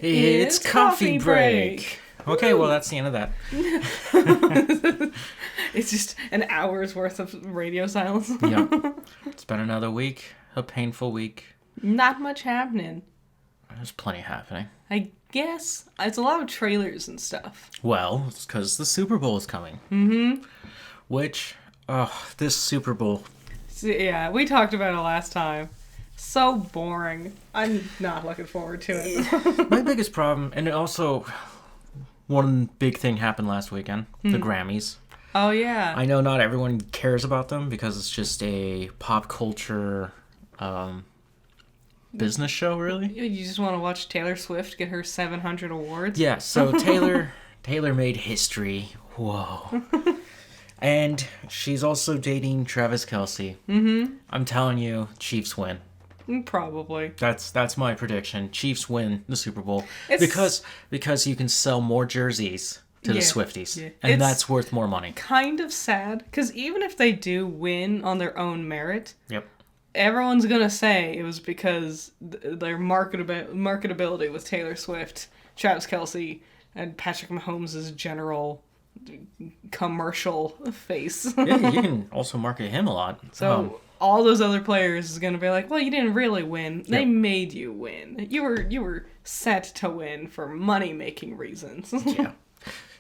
It's coffee break. Okay, well, that's the end of that. It's just an hour's worth of radio silence. Yep. It's been another week. A painful week. Not much happening. There's plenty happening. I guess it's a lot of trailers and stuff. Well, it's because the Super Bowl is coming. Mm-hmm. Which, this Super Bowl. Yeah, we talked about it last time. So boring. I'm not looking forward to it. My biggest problem, and also one big thing happened last weekend, the Grammys. Oh, yeah. I know not everyone cares about them because it's just a pop culture business show, really. You just want to watch Taylor Swift get her 700 awards? Yeah, so Taylor made history. Whoa. And she's also dating Travis Kelce. Mm-hmm. I'm telling you, Chiefs win. Probably. That's my prediction. Chiefs win the Super Bowl because you can sell more jerseys to the Swifties, and that's worth more money. Kind of sad because even if they do win on their own merit, Yep. everyone's gonna say it was because their marketability with Taylor Swift, Travis Kelce, and Patrick Mahomes' general commercial face. Yeah, you can also market him a lot. So all those other players is gonna be like, well, you didn't really win. They Yep. made you win. You were set to win for money making reasons. Yeah.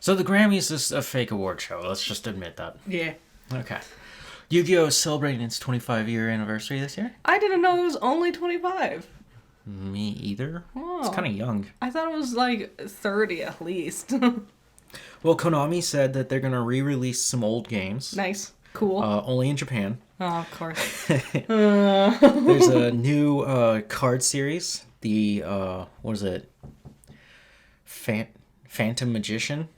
So the Grammys is a fake award show. Let's just admit that. Yeah. Okay. Yu-Gi-Oh! Is celebrating its 25-year anniversary this year? I didn't know it was only 25. Me either. Oh. It's kind of young. I thought it was like 30 at least. Well, Konami said that they're going to re-release some old games. Nice. Cool. Only in Japan. Oh, of course. There's a new card series. The, what is it? Phantom Magician.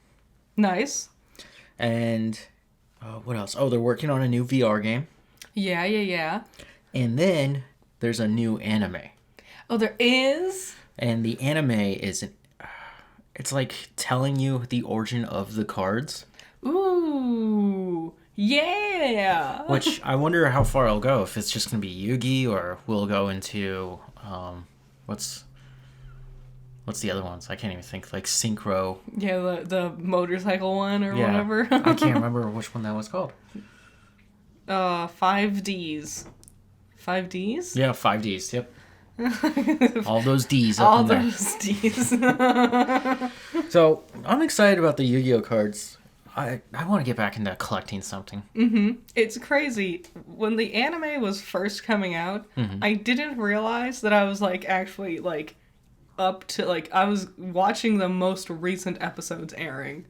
Nice. And what else? Oh, they're working on a new VR game. Yeah. And then there's a new anime. Oh, there is? And the anime is, it's like telling you the origin of the cards. Ooh. Yeah. Which I wonder how far it'll go. If it's just going to be Yugi or we'll go into, what's the other ones? I can't even think. Like Synchro. Yeah, the motorcycle one or Yeah. whatever. I can't remember which one that was called. 5Ds. 5Ds? Yeah, 5Ds. Yep. All those Ds up All in there. those Ds. So I'm excited about the Yu-Gi-Oh cards. I want to get back into collecting something. Mm-hmm. It's crazy. When the anime was first coming out, I didn't realize that I was like actually like up to like I was watching the most recent episodes airing,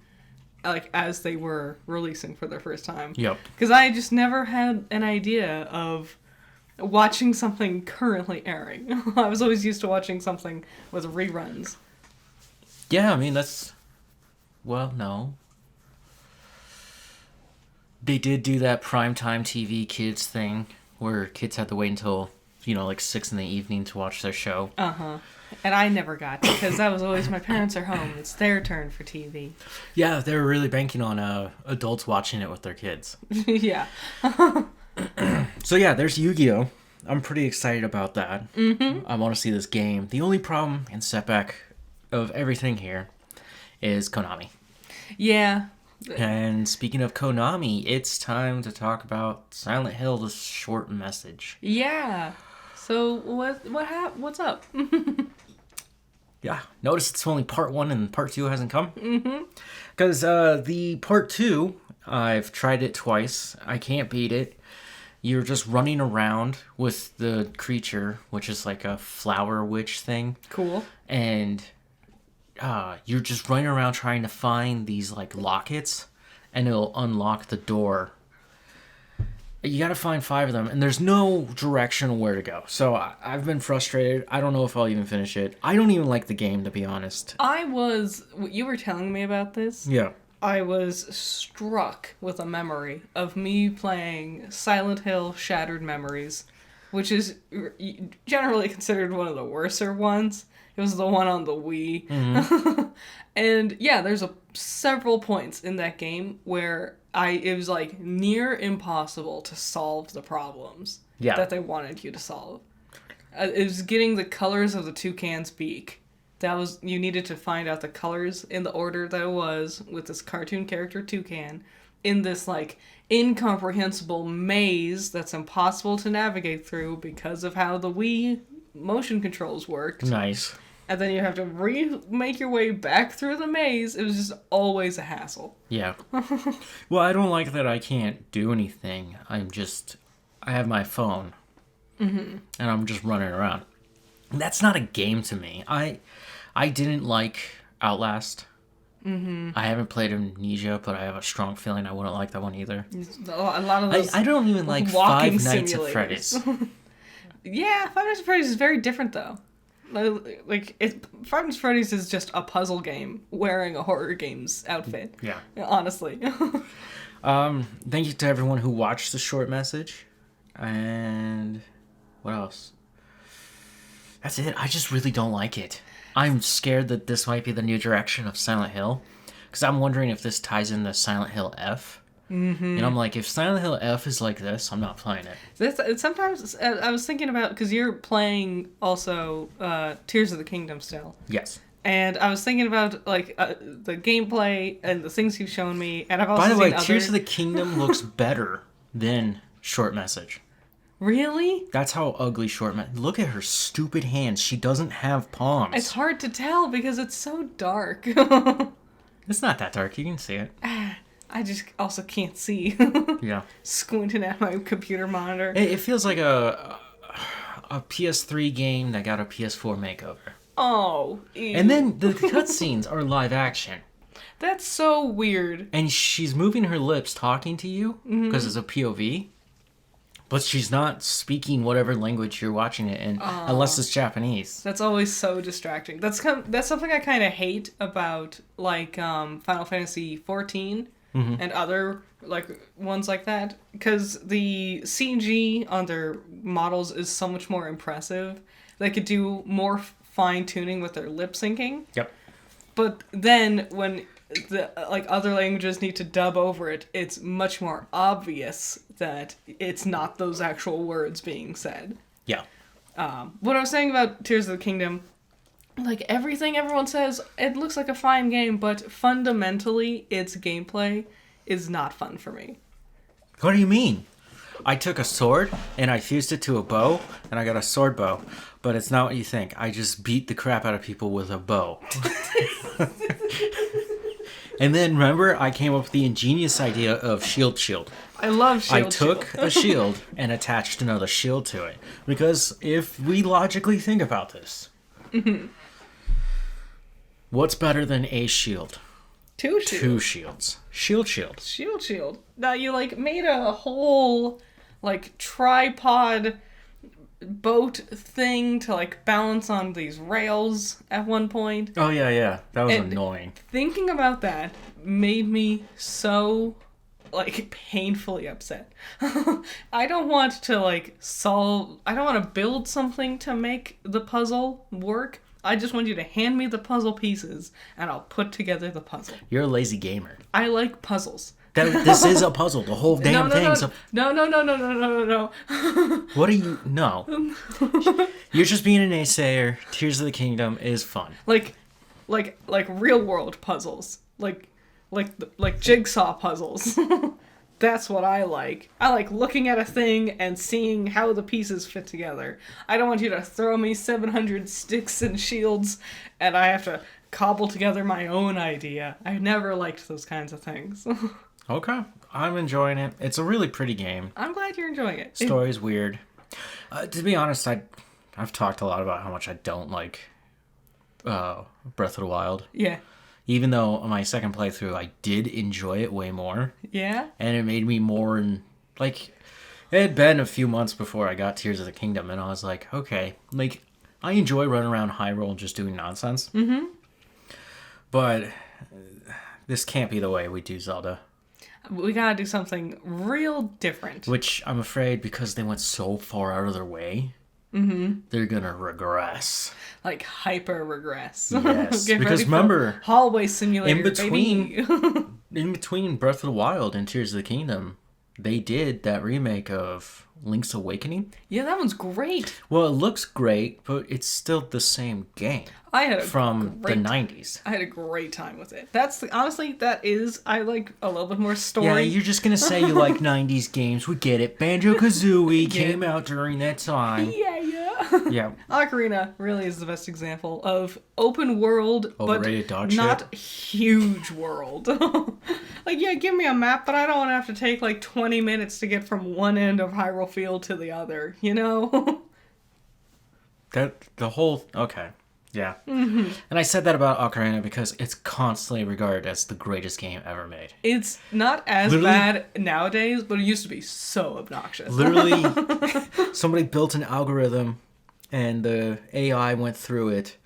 like as they were releasing for their first time. Yep. Because I just never had an idea of watching something currently airing. I was always used to watching something with reruns. Yeah, I mean that's. Well, no. They did do that primetime TV kids thing where kids had to wait until, like 6 p.m. to watch their show. Uh-huh. And I never got to, because that was always my parents are home. It's their turn for TV. Yeah, they were really banking on adults watching it with their kids. Yeah. So yeah, there's Yu-Gi-Oh! I'm pretty excited about that. Mm-hmm. I want to see this game. The only problem and setback of everything here is Konami. Yeah. And speaking of Konami, it's time to talk about Silent Hill, the short message. Yeah. So what's up? Yeah. Notice it's only part 1 and part 2 hasn't come. Mm-hmm. Because the part 2, I've tried it twice. I can't beat it. You're just running around with the creature, which is like a flower witch thing. Cool. And you're just running around trying to find these like lockets, and it'll unlock the door. You gotta find 5 of them, and there's no direction where to go. So I've been frustrated. I don't know if I'll even finish it. I don't even like the game, to be honest. You were telling me about this? Yeah. I was struck with a memory of me playing Silent Hill Shattered Memories, which is generally considered one of the worser ones. It was the one on the Wii. Mm-hmm. And yeah, there's several points in that game where it was like near impossible to solve the problems that they wanted you to solve. It was getting the colors of the toucan's beak you needed to find out the colors in the order that it was with this cartoon character Toucan in this like incomprehensible maze that's impossible to navigate through because of how the Wii motion controls worked. Nice. And then you have to make your way back through the maze. It was just always a hassle. Yeah. Well, I don't like that I can't do anything. I have my phone. Mm-hmm. And I'm just running around. That's not a game to me. I didn't like Outlast. Mm-hmm. I haven't played Amnesia, but I have a strong feeling I wouldn't like that one either. A lot of those I don't even like Five Nights at Freddy's. Yeah, Five Nights at Freddy's is very different, though. Like, Five Nights at Freddy's is just a puzzle game wearing a horror game's outfit. Yeah. Honestly. Thank you to everyone who watched the short message. And what else? That's it. I just really don't like it. I'm scared that this might be the new direction of Silent Hill. Because I'm wondering if this ties into Silent Hill F. Mm-hmm. And I'm like, if Silent Hill F is like this, I'm not playing it. Sometimes, I was thinking about, because you're playing also Tears of the Kingdom still. Yes. And I was thinking about, like, the gameplay and the things you've shown me, and I've also seen By the way, other... Tears of the Kingdom looks better than Short Message. Really? That's how ugly Short Message... Look at her stupid hands. She doesn't have palms. It's hard to tell because it's so dark. It's not that dark. You can see it. I just also can't see. Yeah. Squinting at my computer monitor. It feels like a PS3 game that got a PS4 makeover. Oh. Ew. And then the cutscenes are live action. That's so weird. And she's moving her lips talking to you because it's a POV. But she's not speaking whatever language you're watching it in, unless it's Japanese. That's always so distracting. That's something I kind of hate about, like, Final Fantasy XIV and other, like, ones like that. Because the CG on their models is so much more impressive. They could do more fine-tuning with their lip syncing. Yep. But then when the other languages need to dub over it, it's much more obvious that it's not those actual words being said. Yeah. What I was saying about Tears of the Kingdom, like everything everyone says, it looks like a fine game, but fundamentally, its gameplay is not fun for me. What do you mean? I took a sword and I fused it to a bow and I got a sword bow. But it's not what you think. I just beat the crap out of people with a bow. And then, remember, I came up with the ingenious idea of shield. I love shield. I took a shield and attached another shield to it. Because if we logically think about this, what's better than a shield? Two shields. Two shields. Shield. Shield. Now, you, like, made a whole, like, tripod boat thing to, like, balance on these rails at one point. Oh, yeah. That was annoying. Thinking about that made me so, like, painfully upset. I don't want to, like, I don't want to build something to make the puzzle work. I just want you to hand me the puzzle pieces, and I'll put together the puzzle. You're a lazy gamer. I like puzzles. This is a puzzle. The whole damn thing's a... No. What are you... No. You're just being an naysayer. Tears of the Kingdom is fun. Like real world puzzles. Like jigsaw puzzles. That's what I like. I like looking at a thing and seeing how the pieces fit together. I don't want you to throw me 700 sticks and shields and I have to cobble together my own idea. I never liked those kinds of things. Okay. I'm enjoying it. It's a really pretty game. I'm glad you're enjoying it. Story's weird. To be honest, I've talked a lot about how much I don't like Breath of the Wild. Yeah. Even though on my second playthrough, I did enjoy it way more. Yeah? And it made me more... Like, it had been a few months before I got Tears of the Kingdom, and I was like, okay, like, I enjoy running around Hyrule and just doing nonsense. Mm-hmm. But this can't be the way we do Zelda. We gotta do something real different. Which I'm afraid, because they went so far out of their way, they're gonna regress. Like hyper regress. Yes, because remember, hallway simulator. in between Breath of the Wild and Tears of the Kingdom, they did that remake of Link's Awakening. Yeah, that one's great. Well, it looks great, but it's still the same game I had from the 90s. I had a great time with it. Honestly, I like a little bit more Yeah, story. you're just going to say you like 90s games. We get it. Banjo-Kazooie came out during that time. Yeah. Yeah. Ocarina really is the best example of open world, Overrated but dog not shit. huge world. Like, yeah, give me a map, but I don't want to have to take like 20 minutes to get from one end of Hyrule Field to the other, you know? Okay. Yeah. Mm-hmm. And I said that about Ocarina because it's constantly regarded as the greatest game ever made. It's not as bad nowadays, but it used to be so obnoxious. Literally, somebody built an algorithm and the AI went through it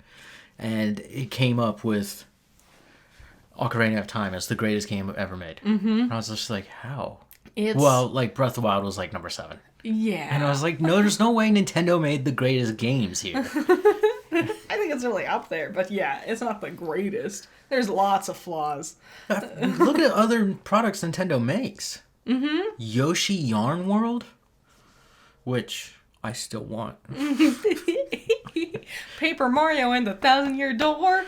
and it came up with Ocarina of Time as the greatest game ever made. Mm-hmm. And I was just like, how? Well, like Breath of the Wild was like number 7. Yeah. And I was like, no, there's no way Nintendo made the greatest games here. I think it's really up there, but yeah, it's not the greatest. There's lots of flaws. Look at other products Nintendo makes. Mm-hmm. Yoshi Yarn World, which I still want. Paper Mario and the 1,000-Year Door.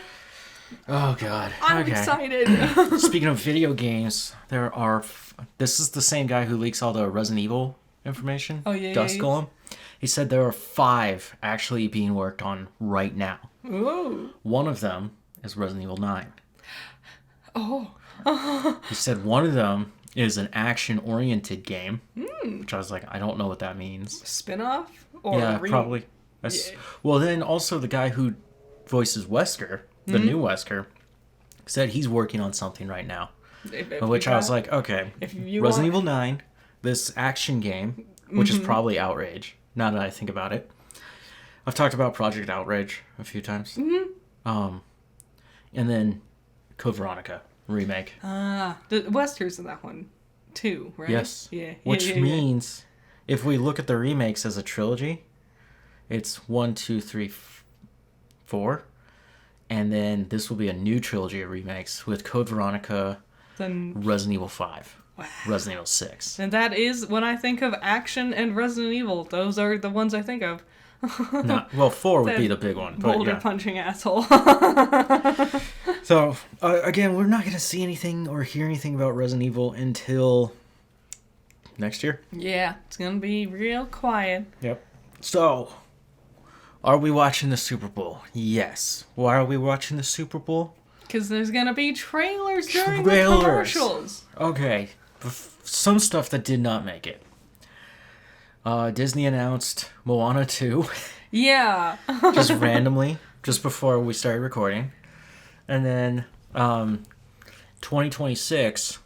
Oh, God. I'm excited. Speaking of video games, this is the same guy who leaks all the Resident Evil information. Oh, yeah. Dust Golem. He said there are 5 actually being worked on right now. Ooh. One of them is Resident Evil 9. Oh. He said one of them is an action-oriented game, which I was like, I don't know what that means. Spin-off? Or Yeah, probably. Yeah. Well, then also the guy who voices Wesker, the new Wesker, said he's working on something right now. Which I was like, okay, Resident Evil 9, this action game, which is probably Outrage, now that I think about it. I've talked about Project Outrage a few times. Mm-hmm. And then Code Veronica remake. The Wesker's in that one, too, right? Yes. Yeah. Which means, if we look at the remakes as a trilogy, it's 1, 2, 3, 4. And then this will be a new trilogy of remakes with Code Veronica, then Resident Evil 5, Resident Evil 6. And that is, when I think of action and Resident Evil, those are the ones I think of. Well, 4 would be the big one. But boulder punching asshole. So, again, we're not going to see anything or hear anything about Resident Evil until next year. Yeah, it's going to be real quiet. Yep. So, are we watching the Super Bowl? Yes. Why are we watching the Super Bowl? Because there's going to be trailers during the commercials. Okay. Some stuff that did not make it. Disney announced Moana 2. Yeah. Just randomly, just before we started recording. And then 2026,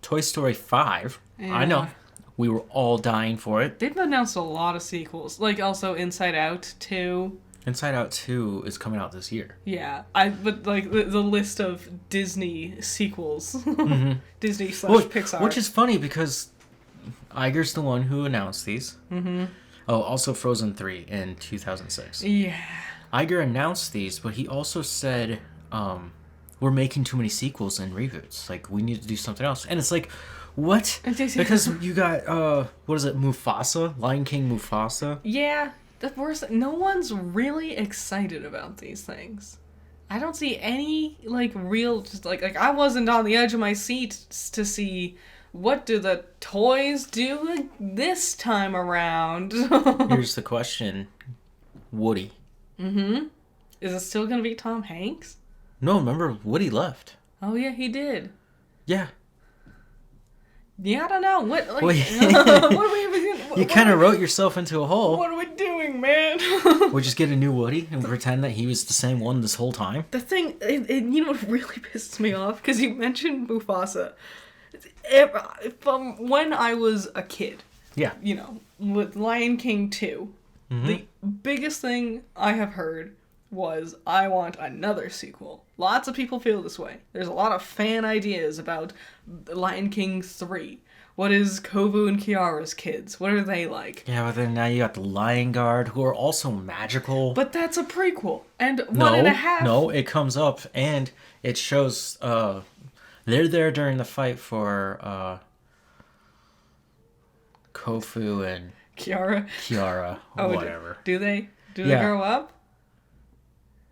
Toy Story 5. Yeah. I know. We were all dying for it. They've announced a lot of sequels. Like, also Inside Out 2. Inside Out 2 is coming out this year. Yeah. But like, the list of Disney sequels. Mm-hmm. Disney/Pixar. Which is funny because Iger's the one who announced these. Mm-hmm. Oh, also Frozen 3 in 2006. Yeah. Iger announced these, but he also said, we're making too many sequels and reboots. Like, we need to do something else. And it's like, what? Because you got, what is it, Mufasa? Lion King Mufasa? Yeah. The worst, no one's really excited about these things. I don't see any, like, real, just like I wasn't on the edge of my seat to see what do the toys do this time around. Here's the question. Woody. Mm-hmm. Is it still going to be Tom Hanks? No, remember, Woody left. Oh, yeah, he did. Yeah. Yeah, I don't know. What are we You kind of wrote yourself into a hole. What are we doing, man? We just get a new Woody and pretend that he was the same one this whole time? The thing, you know what really pisses me off? Because you mentioned Mufasa. From when I was a kid, yeah, you know, with Lion King 2, the biggest thing I have heard was, I want another sequel. Lots of people feel this way. There's a lot of fan ideas about Lion King 3. What is Kovu and Kiara's kids? What are they like? Yeah, but then now you got the Lion Guard, who are also magical. But that's a prequel. And 1.5... No, it comes up, and it shows... they're there during the fight for Kofu and Kiara. whatever. Do they grow up?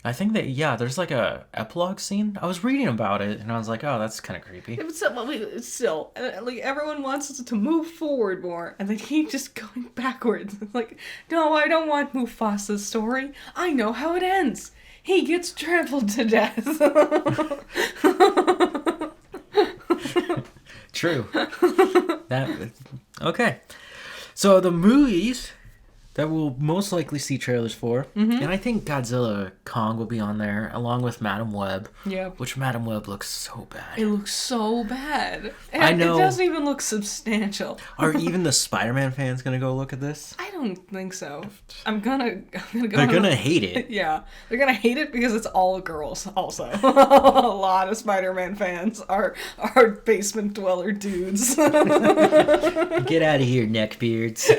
I think that, yeah, there's like a epilogue scene. I was reading about it, and I was like, oh, that's kind of creepy. Yeah, but still, like, everyone wants us to move forward more, and they keep just going backwards. It's like, no, I don't want Mufasa's story. I know how it ends. He gets trampled to death. True. Okay. So the movies that we'll most likely see trailers for, and I think Godzilla Kong will be on there, along with Madam Web. Yeah. Which Madam Web looks so bad. It looks so bad. And I know. It doesn't even look substantial. Are even the Spider-Man fans gonna go look at this? I don't think so. I'm gonna go. They're gonna hate it. Yeah, they're gonna hate it because it's all girls. Also, a lot of Spider-Man fans are basement dweller dudes. Get out of here, neckbeards.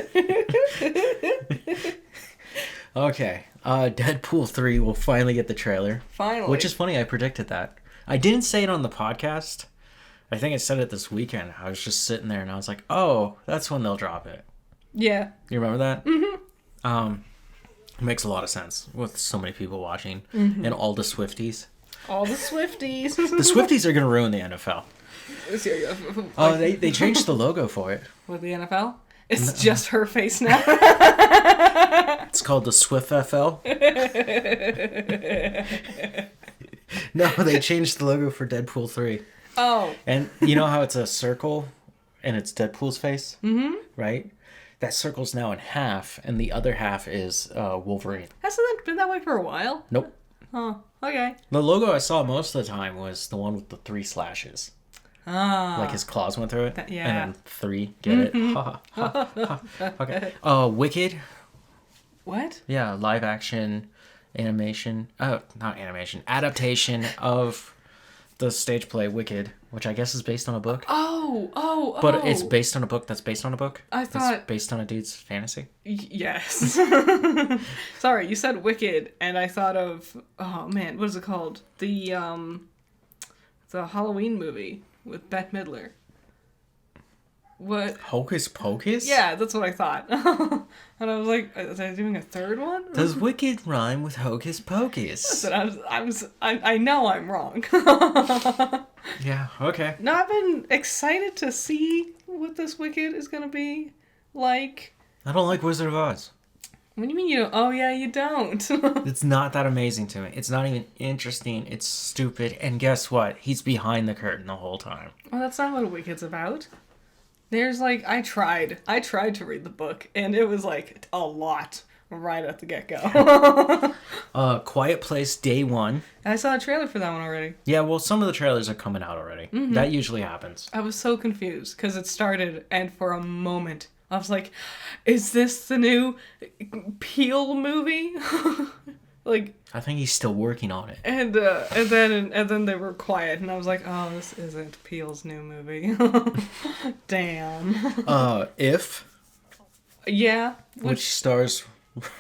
Okay, Deadpool 3 will finally get the trailer. Finally. Which is funny, I predicted that. I didn't say it on the podcast. I think I said it this weekend. I was just sitting there and I was like, oh, that's when they'll drop it. Yeah. You remember that? Mm-hmm. It makes a lot of sense with so many people watching and all the Swifties. All the Swifties. The Swifties are going to ruin the NFL. Oh, they changed the logo for it. With the NFL? It's just her face now. It's called the Swift FL. No, they changed the logo for Deadpool 3. Oh. And you know how it's a circle and it's Deadpool's face? Mm-hmm. Right? That circle's now in half, and the other half is Wolverine. Hasn't that been that way for a while? Nope. Oh, okay. The logo I saw most of the time was the one with the 3 slashes. Ah. Like his claws went through it. Yeah. And then 3. Get it? Ha, ha, ha. Okay. Wicked. What? Yeah, live action animation. Oh, not animation. Adaptation of the stage play Wicked, which I guess is based on a book. Oh. But it's based on a book that's based on a book? I thought... That's based on a dude's fantasy? Yes. Sorry, you said Wicked, and I thought of... Oh, man, what is it called? The Halloween movie with Bette Midler. What? Hocus Pocus? Yeah, that's what I thought. And I was like, is I doing a third one? Does Wicked rhyme with Hocus Pocus? Listen, I know I'm wrong. Yeah, okay. No, I've been excited to see what this Wicked is going to be like. I don't like Wizard of Oz. What do you mean you don't? Oh, yeah, you don't. It's not that amazing to me. It's not even interesting. It's stupid. And guess what? He's behind the curtain the whole time. Well, that's not what Wicked's about. There's like, I tried to read the book, and it was like a lot right at the get-go. Quiet Place Day 1. I saw a trailer for that one already. Yeah, well, some of the trailers are coming out already. Mm-hmm. That usually happens. I was so confused, because it started, and for a moment, I was like, is this the new Peel movie? Like, I think he's still working on it. And then they were quiet, and I was like, oh, this isn't Peele's new movie. Damn. If. Yeah. Which stars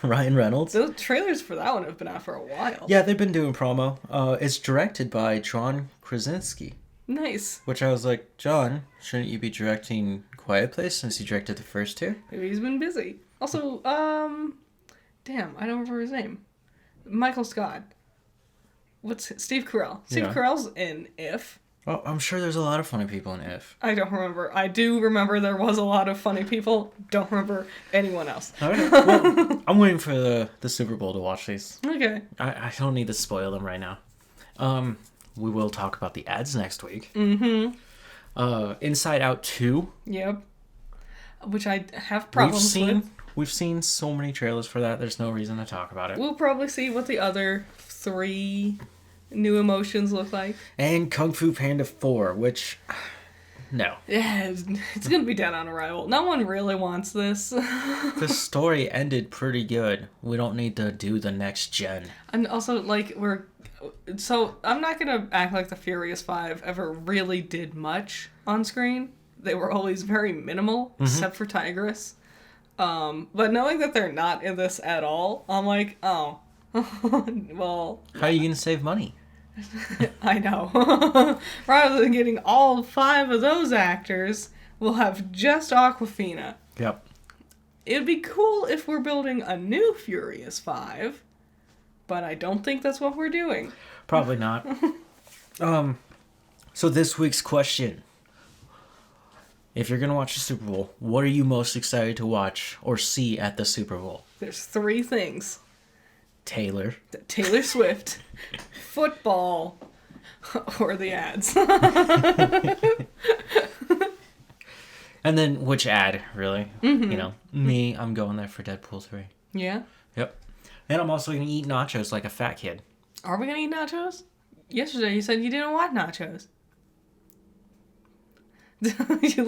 Ryan Reynolds. The trailers for that one have been out for a while. Yeah, they've been doing promo. It's directed by John Krasinski. Nice. Which I was like, John, shouldn't you be directing Quiet Place since you directed the first 2? Maybe he's been busy. Also, damn, I don't remember his name. Michael Scott. Steve Carell. Steve Carell's in If. Oh, I'm sure there's a lot of funny people in If. I don't remember. I do remember there was a lot of funny people. Don't remember anyone else. Okay. Well, I'm waiting for the Super Bowl to watch these. Okay. I don't need to spoil them right now. We will talk about the ads next week. Mm-hmm. Inside Out 2. Yep. Which I have problems with. We've seen so many trailers for that. There's no reason to talk about it. We'll probably see what the other 3 new emotions look like. And Kung Fu Panda 4, which... No. Yeah, it's going to be dead on arrival. No one really wants this. The story ended pretty good. We don't need to do the next gen. And also, like, So, I'm not going to act like the Furious 5 ever really did much on screen. They were always very minimal, except for Tigress. But knowing that they're not in this at all, I'm like, oh, well. How are you going to save money? I know. Rather than getting all 5 of those actors, we'll have just Awkwafina Yep. It'd be cool if we're building a new Furious 5, but I don't think that's what we're doing. Probably not. So this week's question. If you're going to watch the Super Bowl, what are you most excited to watch or see at the Super Bowl? There's 3 things. Taylor Swift, football, or the ads. And then which ad, really? You know, me, I'm going there for Deadpool 3. Yeah? Yep. And I'm also going to eat nachos like a fat kid. Are we going to eat nachos? Yesterday you said you didn't want nachos. you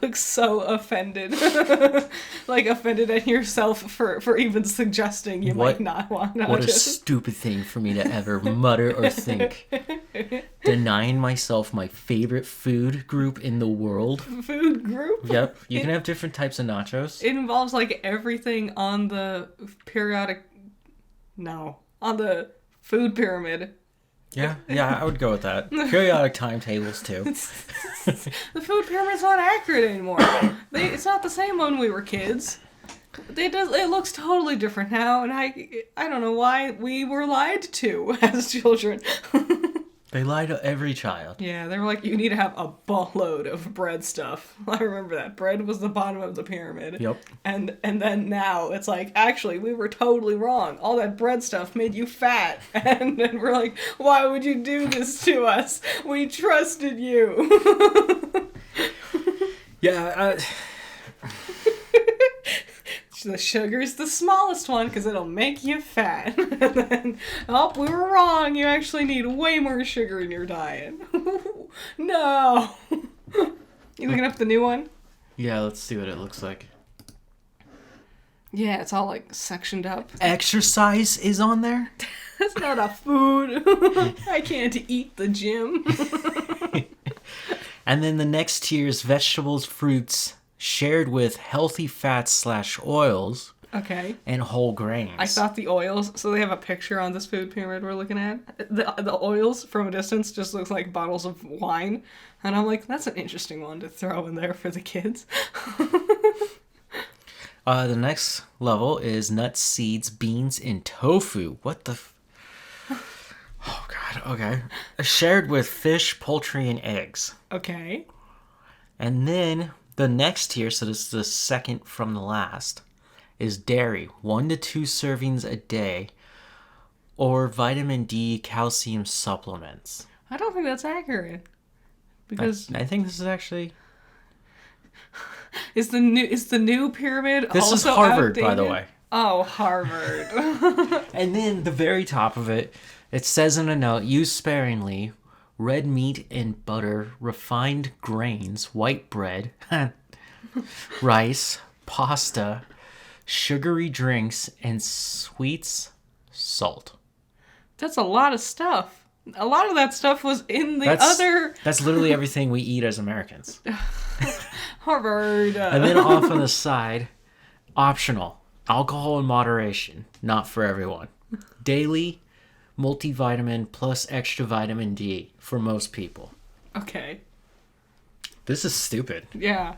look so offended. Like offended at yourself for even suggesting you might not want nachos. What a stupid thing for me to ever mutter or think. Denying myself my favorite food group in the world. Food group? Yep. You can have different types of nachos. It involves like everything on the on the food pyramid. Yeah, I would go with that. Periodic timetables, too. The food pyramid's not accurate anymore. It's not the same when we were kids. It looks totally different now, and I don't know why we were lied to as children. They lie to every child. Yeah, they were like, you need to have a buttload of bread stuff. I remember that. Bread was the bottom of the pyramid. Yep. And then now it's like, actually, we were totally wrong. All that bread stuff made you fat. And then we're like, why would you do this to us? We trusted you. Yeah, The sugar's the smallest one because it'll make you fat. And then, we were wrong. You actually need way more sugar in your diet. No. You looking up the new one? Yeah, let's see what it looks like. Yeah, it's all like sectioned up. Exercise is on there? That's not a food. I can't eat the gym. And then the next tier is vegetables, fruits, shared with healthy fats / oils. Okay. And whole grains. I thought the oils, so they have a picture on this food pyramid we're looking at. The oils from a distance just looks like bottles of wine. And I'm like, that's an interesting one to throw in there for the kids. The next level is nuts, seeds, beans, and tofu. What the... Oh, God. Okay. Shared with fish, poultry, and eggs. Okay. And then the next tier, so this is the second from the last, is dairy. 1 to 2 servings a day. Or vitamin D, calcium supplements. I don't think that's accurate. Because... I think this is actually... Is the new pyramid this also is Harvard, outdated? by the way. Oh, Harvard. And then the very top of it, it says in a note, use sparingly, red meat and butter, refined grains, white bread, rice, pasta, sugary drinks, and sweets, salt. That's a lot of stuff. A lot of that stuff was in other... That's literally everything we eat as Americans. Harvard. And then off on the side, optional. Alcohol in moderation. Not for everyone. Daily multivitamin plus extra vitamin D for most people. Okay. This is stupid. Yeah.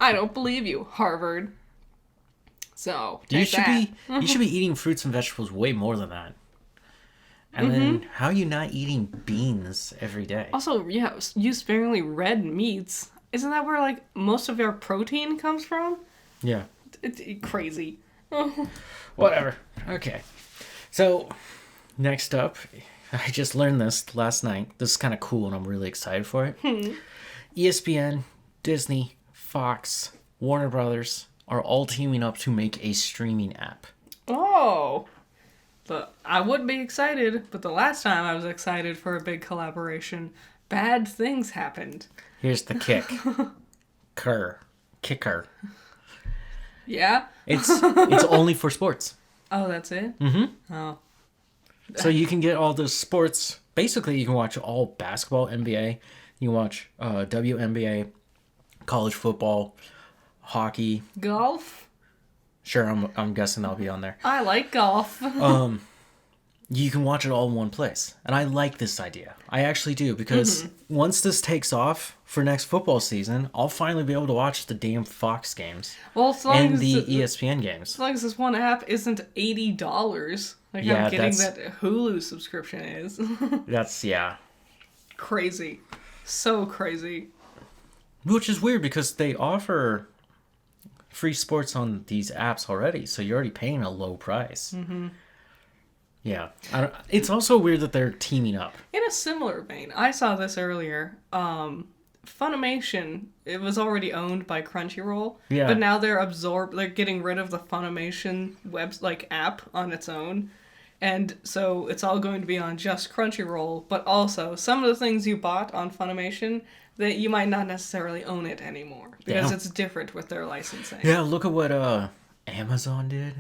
I don't believe you, Harvard. So, you should be eating fruits and vegetables way more than that. And then, how are you not eating beans every day? Also, yeah, use sparingly red meats. Isn't that where, like, most of our protein comes from? Yeah. It's crazy. Whatever. Okay. So, next up, I just learned this last night. This is kind of cool, and I'm really excited for it. ESPN, Disney, Fox, Warner Brothers are all teaming up to make a streaming app. Oh! I would be excited, but the last time I was excited for a big collaboration, bad things happened. Here's the kick. Kicker. Yeah? It's only for sports. Oh, that's it? Mm-hmm. Oh. So you can get all the sports. Basically, you can watch all basketball, NBA. You can watch WNBA, college football, hockey. Golf? Sure, I'm guessing that'll be on there. I like golf. you can watch it all in one place. And I like this idea. I actually do, because once this takes off for next football season, I'll finally be able to watch the damn Fox games Well, as long and as the ESPN games. as long as this one app isn't $80, like Yeah, I'm getting that's- that Hulu subscription is. That's, yeah. Crazy. So crazy. Which is weird, because they offer free sports on these apps already, so you're already paying a low price. Yeah. It's also weird that they're teaming up. In a similar vein, I saw this earlier. Funimation, it was already owned by Crunchyroll, Yeah. but now they're getting rid of the Funimation app on its own. And so it's all going to be on just Crunchyroll, but also some of the things you bought on Funimation, that you might not necessarily own it anymore because Damn. it's different with their licensing. Yeah, look at what Amazon did.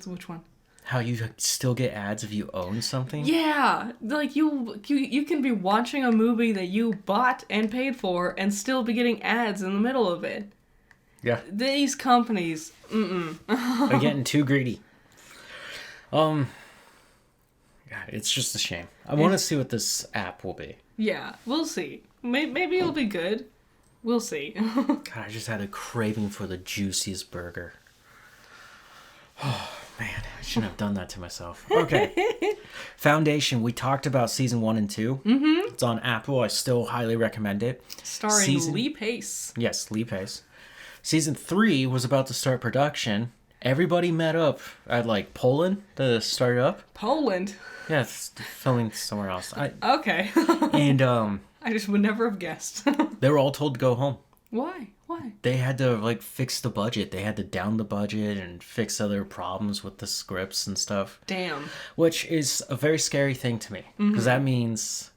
Which one? How you still get ads if you own something. Yeah, like you can be watching a movie that you bought and paid for and still be getting ads in the middle of it. Yeah. These companies, They're getting too greedy. God, it's just a shame. I want to see what this app will be. Yeah, we'll see. Maybe it'll be good. We'll see. God, I just had a craving for the juiciest burger. Oh, man, I shouldn't have done that to myself. Okay. Foundation, we talked about season 1 and 2. Mm-hmm. It's on Apple. I still highly recommend it. Starring Lee Pace. Yes, Lee Pace. Season 3 was about to start production. Everybody met up at, Poland to start it up. Poland? Yeah, it's filming somewhere else. Okay. And, I just would never have guessed. they were all told to go home. Why? They had to, fix the budget. They had to down the budget and fix other problems with the scripts and stuff. Damn. Which is a very scary thing to me. Because that means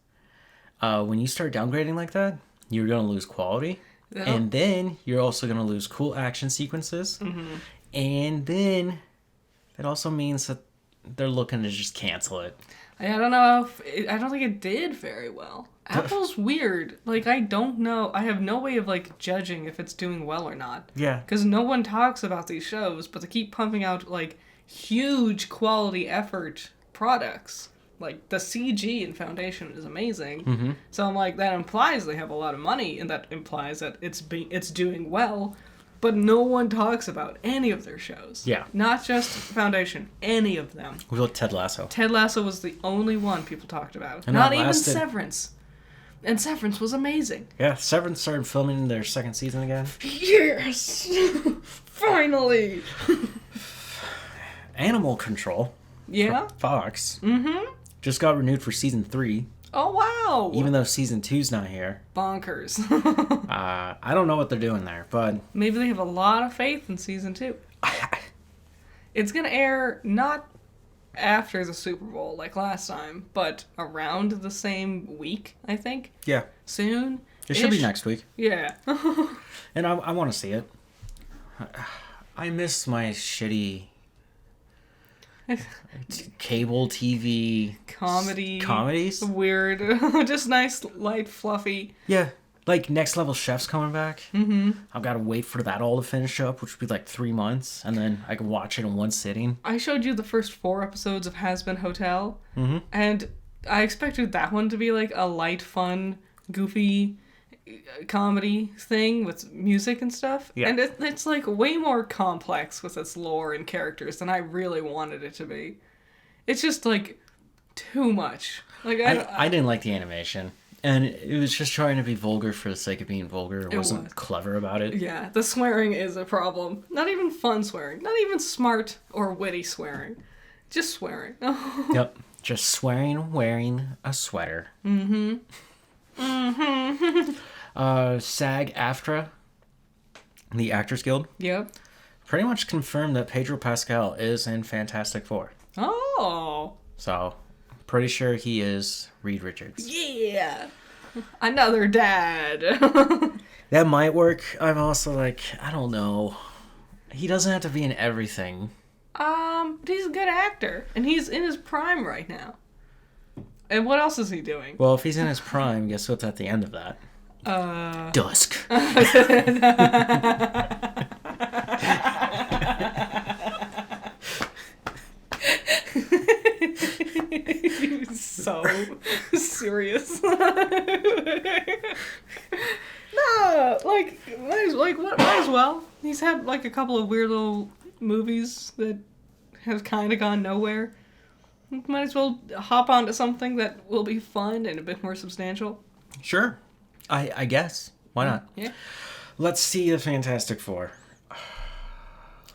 when you start downgrading like that, you're going to lose quality. Yep. And then you're also going to lose cool action sequences. And then it also means that they're looking to just cancel it. I don't know I don't think it did very well. Apple's weird. I don't know. I have no way of, judging if it's doing well or not. Yeah. Because no one talks about these shows, but they keep pumping out, huge quality effort products. The CG in Foundation is amazing. So I'm like, that implies they have a lot of money, and that implies that it's doing well. But no one talks about any of their shows. Yeah. Not just Foundation, any of them. We look Ted Lasso. Ted Lasso was the only one people talked about. And Not that even lasted- Severance. And Severance was amazing. Yeah, Severance started filming their second season again. Yes! Finally! Animal Control. Yeah? Fox. Just got renewed for season 3. Oh, wow! Even though season 2's not here. Bonkers. I don't know what they're doing there, but... Maybe they have a lot of faith in season 2. It's gonna air not after the Super Bowl like last time, but around the same week, I think. Yeah. Soon. It should be next week. Yeah. And I want to see it. I miss my shitty cable TV comedies. Weird. Just nice, light, fluffy. Yeah. Next Level Chef's coming back. I've got to wait for that all to finish up, which would be 3 months, and then I can watch it in one sitting. I showed you the first 4 episodes of Has Been Hotel, and I expected that one to be a light, fun, goofy comedy thing with music and stuff. Yeah. And it's way more complex with its lore and characters than I really wanted it to be. It's just too much. I didn't like the animation. And it was just trying to be vulgar for the sake of being vulgar. It wasn't clever about it. Yeah, the swearing is a problem. Not even fun swearing. Not even smart or witty swearing. Just swearing. Yep. Just swearing wearing a sweater. SAG-AFTRA, the Actors Guild, Yep. pretty much confirmed that Pedro Pascal is in Fantastic Four. Oh. So, pretty sure he is Reed Richards. Yeah. Another dad. That might work. I'm also I don't know. He doesn't have to be in everything. But he's a good actor, and he's in his prime right now. And what else is he doing? Well, if he's in his prime, guess what's at the end of that? Dusk. so serious. No, might as well. He's had like a couple of weird little movies that have kind of gone nowhere. Might as well hop onto something that will be fun and a bit more substantial. Sure. I guess. Why not? Yeah. Let's see the Fantastic Four.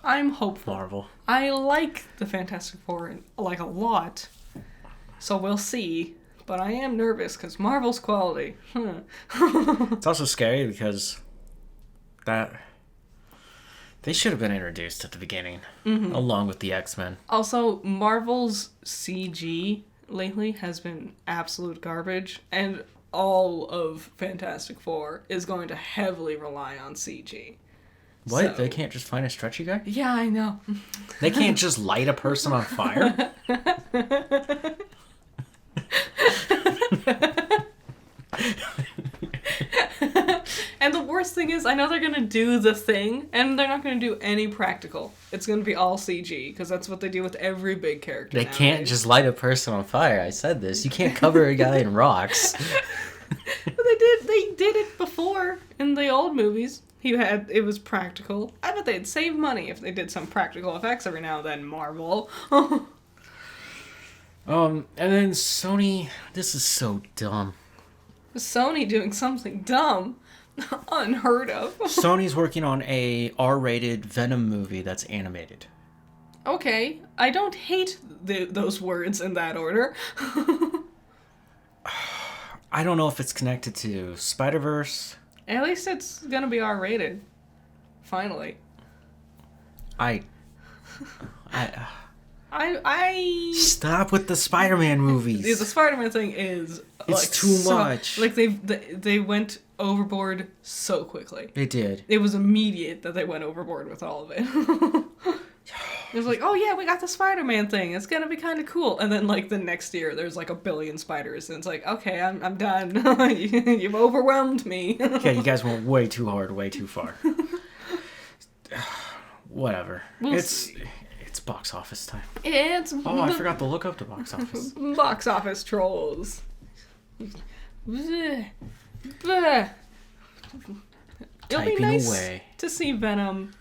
I'm hopeful. Marvel. I like the Fantastic Four like a lot, so we'll see. But I am nervous because Marvel's quality. It's also scary because they should have been introduced at the beginning, along with the X-Men. Also, Marvel's CG lately has been absolute garbage, and all of Fantastic Four is going to heavily rely on CG. What? So, They can't just find a stretchy guy? yeah, I know. They can't just light a person on fire? And the worst thing is, I know they're going to do the thing, and they're not going to do any practical. It's going to be all CG, because that's what they do with every big character They nowadays. can't just light a person on fire. I said this. You can't cover a guy in rocks. But they did it before in the old movies. It was practical. I bet they'd save money if they did some practical effects every now and then, Marvel. And then Sony, this is so dumb. Sony doing something dumb. Unheard of. Sony's working on a R-rated Venom movie that's animated. Okay, I don't hate those words in that order. I don't know if it's connected to Spider-Verse. At least it's gonna be R-rated. Finally. I Stop Stop with the Spider-Man movies. The Spider-Man thing is It's too much. Like they went overboard so quickly. They did. It was immediate that they went overboard with all of it. It was like, oh yeah, we got the Spider-Man thing. It's gonna be kind of cool. And then like the next year, there's like 1 billion spiders, and it's like, okay, I'm done. You've overwhelmed me. Yeah, you guys went way too hard, way too far. Whatever. It's box office time. It's I forgot to look up the box office. box office trolls. Bleh. Bleh. It'll be Typing nice away. to see Venom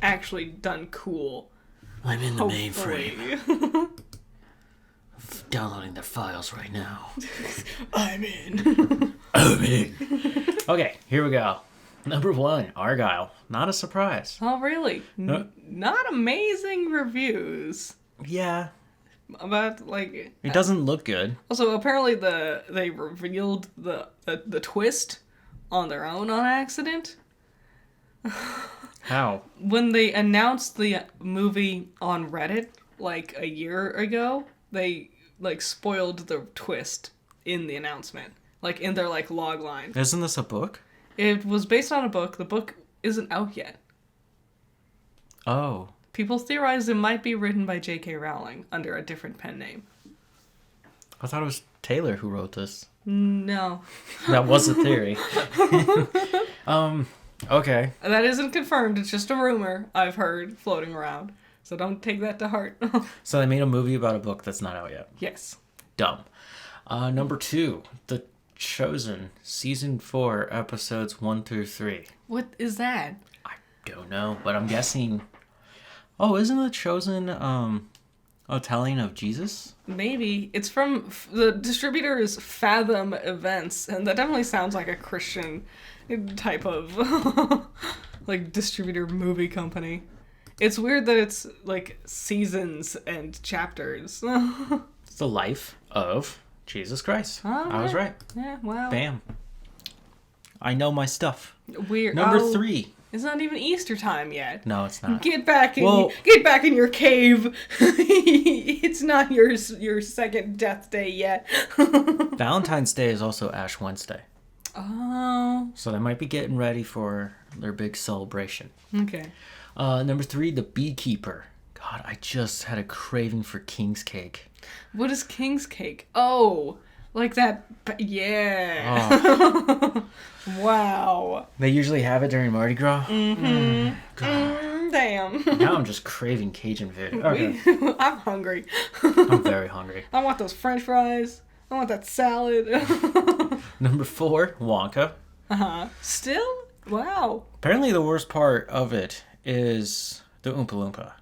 actually done cool. I'm in the Hopefully. mainframe. Downloading the files right now. I'm in. I'm in. Okay, here we go. Number 1, Argyle. Not a surprise. Oh, really? No. Not amazing reviews. Yeah. But, like... It doesn't look good. Also, apparently they revealed the twist on their own on accident. How? When they announced the movie on Reddit, like, a year ago, they, like, spoiled the twist in the announcement. Like, in their, like, log line. Isn't this a book? It was based on a book. The book isn't out yet. Oh. People theorize it might be written by J.K. Rowling under a different pen name. I thought it was Taylor who wrote this. No. That was a theory. Okay. That isn't confirmed. It's just a rumor I've heard floating around. So don't take that to heart. So they made a movie about a book that's not out yet. Yes. Dumb. Number 2, The Chosen, Season 4, Episodes 1 through 3. What is that? I don't know, but I'm guessing... Oh, isn't The Chosen a telling of Jesus? Maybe. It's from... The distributor is Fathom Events, and that definitely sounds like a Christian type of like distributor movie company. It's weird that it's like seasons and chapters. It's the life of Jesus Christ. I was right. Yeah, wow. Bam. I know my stuff. Weird. Number 3. It's not even Easter time yet. No, it's not. Get back in your cave. It's not your second death day yet. Valentine's Day is also Ash Wednesday. Oh. So they might be getting ready for their big celebration. Okay. Number 3, The Beekeeper. God, I just had a craving for King's Cake. What is King's Cake? Oh, like that. Yeah. Oh. Wow. They usually have it during Mardi Gras. Mm-hmm. God. Damn. Now I'm just craving Cajun food. Okay. I'm hungry. I'm very hungry. I want those French fries. I want that salad. Number 4, Wonka. Still? Wow. Apparently the worst part of it is the Oompa Loompa.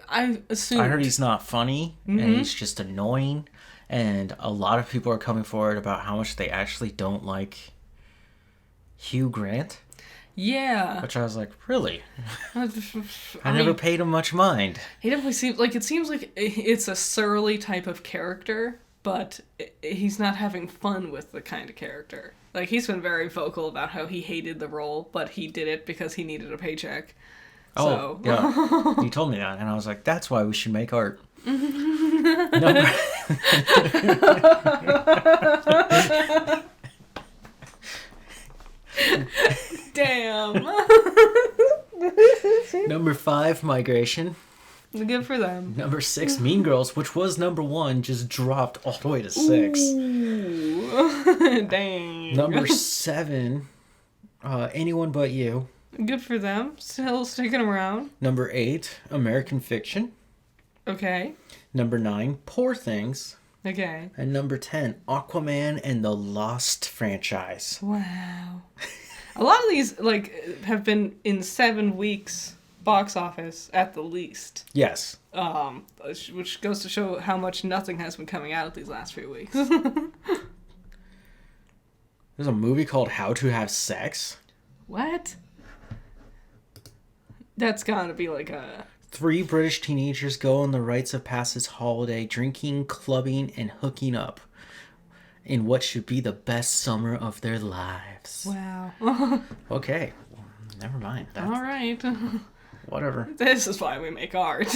I assumed. I heard he's not funny, and he's just annoying, and a lot of people are coming forward about how much they actually don't like Hugh Grant. Yeah. Which I was like, really? I mean, never paid him much mind. He definitely seems like it's a surly type of character, but he's not having fun with the kind of character. Like, he's been very vocal about how he hated the role, but he did it because he needed a paycheck. Oh, yeah. You told me that, and I was like, that's why we should make art. Number... Damn. Number 5, Migration. Good for them. Number 6, Mean Girls, which was number 1, just dropped all the way to 6. Ooh. Dang. Number 7, Anyone But You. Good for them. Still sticking around. Number 8, American Fiction. Okay. Number 9, Poor Things. Okay. And number 10, Aquaman and the Lost franchise. Wow. A lot of these, have been in 7 weeks box office at the least. Yes. Which goes to show how much nothing has been coming out these last few weeks. There's a movie called How to Have Sex. What? That's gotta be like a... 3 British teenagers go on the rites of passage holiday, drinking, clubbing, and hooking up in what should be the best summer of their lives. Wow. Okay. Never mind. All right. Whatever. This is why we make art.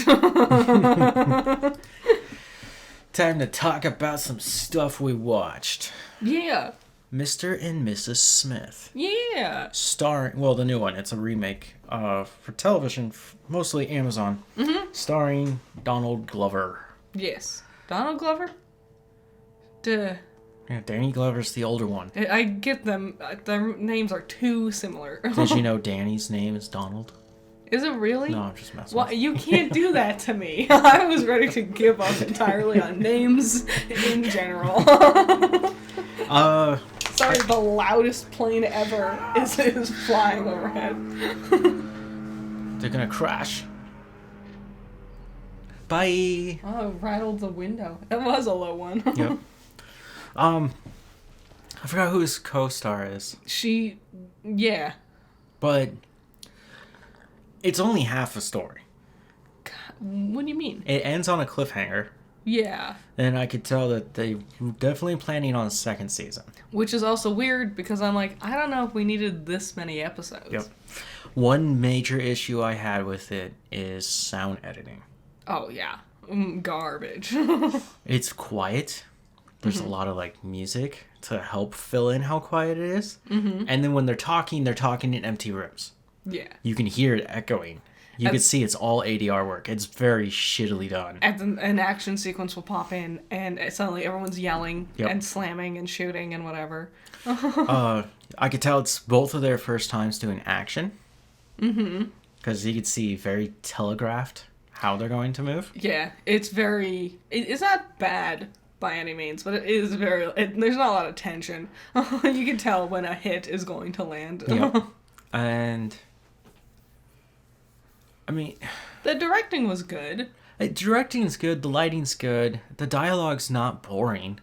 Time to talk about some stuff we watched. Yeah. Mr. and Mrs. Smith. Yeah. Starring, well, the new one. It's a remake for television, mostly Amazon. Mm-hmm. Starring Donald Glover. Yes. Donald Glover? Duh. Yeah, Danny Glover's the older one. I get them. Their names are too similar. Did you know Danny's name is Donald? Is it really? No, I'm just messing Well, with you can't do that to me. I was ready to give up entirely on names in general. Sorry, the loudest plane ever is flying overhead. They're gonna crash. Bye. Oh, it rattled the window. That was a low one. Yep. I forgot who his co-star is. Yeah. But it's only half a story. God, what do you mean? It ends on a cliffhanger. Yeah. And I could tell that they were definitely planning on a second season. Which is also weird because I'm like, I don't know if we needed this many episodes. Yep. One major issue I had with it is sound editing. Oh, yeah. Garbage. It's quiet. There's a lot of music to help fill in how quiet it is. Mm-hmm. And then when they're talking in empty rooms. Yeah. You can hear it echoing. You can see it's all ADR work. It's very shittily done. And an action sequence will pop in, and suddenly everyone's yelling and slamming and shooting and whatever. I could tell it's both of their first times doing action. Mm-hmm. Because you could see very telegraphed how they're going to move. Yeah, it's very... It's not bad by any means, but it is very... there's not a lot of tension. You can tell when a hit is going to land. Yep. And... I mean... The directing was good. The directing's good, the lighting's good, the dialogue's not boring.